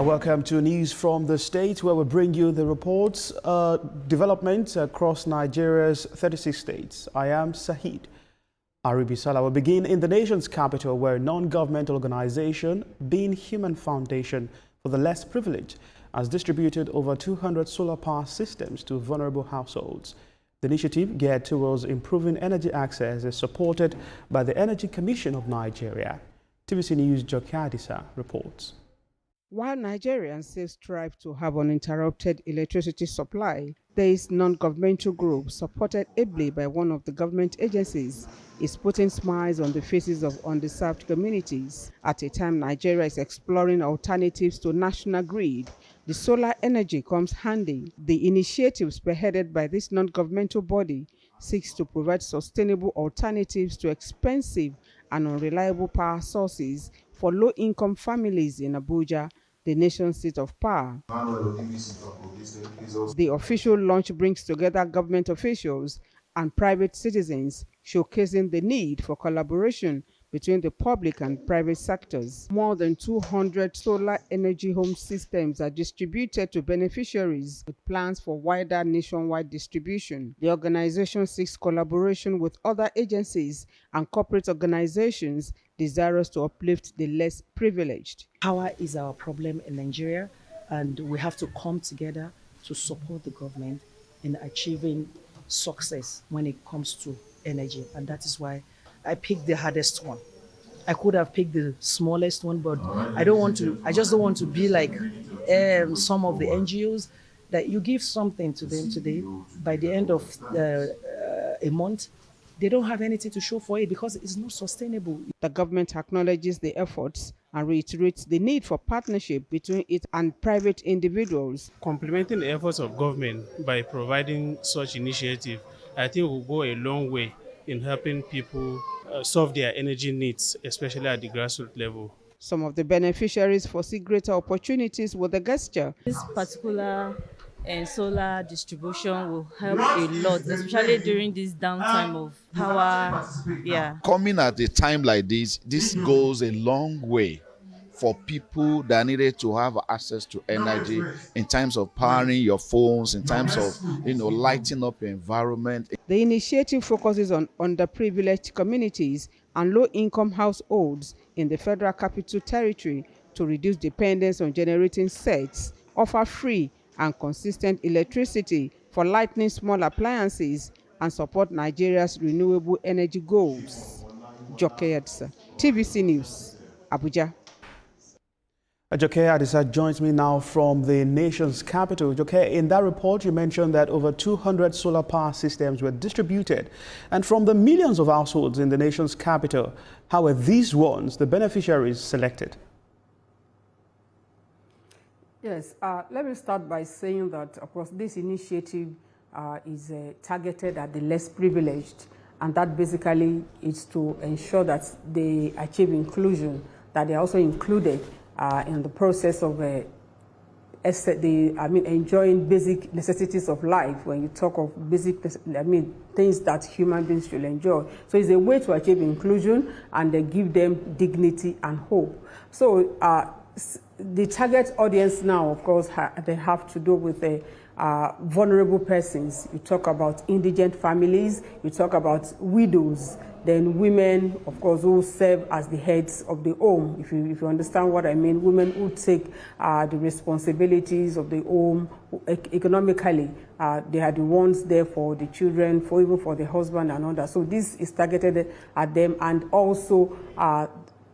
Welcome to News from the State, where we bring you the reports, developments across Nigeria's 36 states. I am Sahid Aribisala. We'll begin in the nation's capital, where a non-governmental organization, Being Human Foundation for the Less Privileged, has distributed over 200 solar power systems to vulnerable households. The initiative, geared towards improving energy access, is supported by the Energy Commission of Nigeria. TVC News' Jokadisa reports. While Nigerians still strive to have uninterrupted electricity supply, this non-governmental group, supported ably by one of the government agencies, is putting smiles on the faces of underserved communities. At a time Nigeria is exploring alternatives to national grid, the solar energy comes handy. The initiative, spearheaded by this non-governmental body, seeks to provide sustainable alternatives to expensive and unreliable power sources for low-income families in Abuja, the nation's seat of power. The official launch brings together government officials and private citizens, showcasing the need for collaboration between the public and private sectors. More than 200 solar energy home systems are distributed to beneficiaries, with plans for wider nationwide distribution. The organization seeks collaboration with other agencies and corporate organizations desirous to uplift the less privileged. Power is our problem in Nigeria, and we have to come together to support the government in achieving success when it comes to energy. And that is why I picked the hardest one. I could have picked the smallest one, but I just don't want to be like some of the NGOs that you give something to them today, by the end of a month, they don't have anything to show for it because it's not sustainable. The government acknowledges the efforts and reiterates the need for partnership between it and private individuals. Complementing the efforts of government by providing such initiative, I think will go a long way in helping people solve their energy needs, especially at the grassroots level. Some of the beneficiaries foresee greater opportunities with the gesture. This particular solar distribution will help a lot, especially during this downtime of power. Coming at a time like this goes a long way for people that needed to have access to energy in terms of powering your phones, in terms of lighting up your environment. The initiative focuses on underprivileged communities and low-income households in the Federal Capital Territory to reduce dependence on generating sets, offer free and consistent electricity for lighting small appliances, and support Nigeria's renewable energy goals. Joke Adisa, TVC News, Abuja. Joke Adisa joins me now from the nation's capital. Joke, in that report you mentioned that over 200 solar power systems were distributed. And from the millions of households in the nation's capital, how were these ones, the beneficiaries, selected? Yes, let me start by saying that, of course, this initiative is targeted at the less privileged, and that basically is to ensure that they achieve inclusion, that they are also included in the process of enjoying basic necessities of life. When you talk of basic, things that human beings should enjoy. So it's a way to achieve inclusion and give them dignity and hope. So the target audience now, of course, they have to do with vulnerable persons. You talk about indigent families, you talk about widows, then women, of course, who serve as the heads of the home. If you understand what I mean, women who take the responsibilities of the home economically. They are the ones there for the children, even for the husband and all that. So this is targeted at them, and also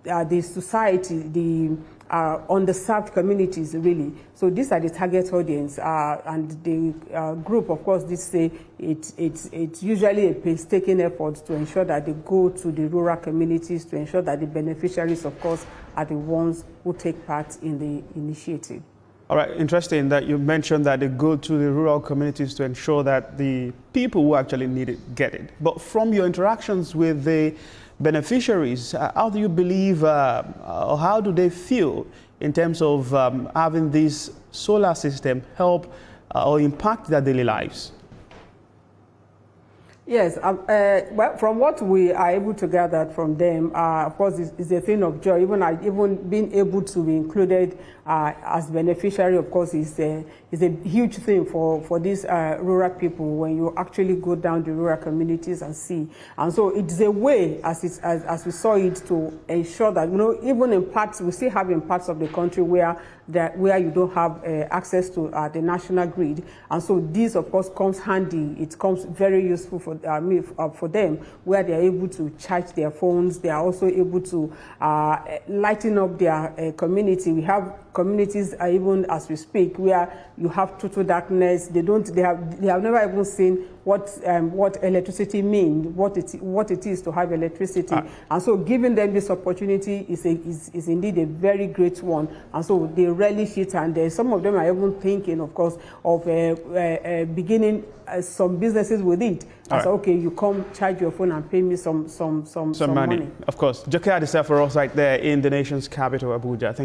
the society, the underserved communities, really. So these are the target audience, and the group, of course, this say it's usually a painstaking effort to ensure that they go to the rural communities, to ensure that the beneficiaries, of course, are the ones who take part in the initiative. All right, interesting that you mentioned that they go to the rural communities to ensure that the people who actually need it get it. But from your interactions with the beneficiaries, how do you believe, or how do they feel in terms of having this solar system help or impact their daily lives? Yes, well, from what we are able to gather from them, of course, it's a thing of joy. Even being able to be included as beneficiary, of course, is a huge thing for these rural people when you actually go down the rural communities and see. And so it's a way, as we saw it, to ensure that, you know, even in parts, we still have in parts of the country where you don't have access to the national grid. And so this, of course, comes handy. It comes very useful for them, where they are able to charge their phones. They are also able to lighten up their community. We have communities, even as we speak, where you have total darkness. They have never even seen what electricity means, what it is to have electricity. And so giving them this opportunity is indeed a very great one. And so they relish it, and some of them are even thinking, of course, of beginning some businesses with it. And so, okay, you come charge your phone and pay me some money. Of course. Joke Adisa for us right there in the nation's capital, Abuja. Thank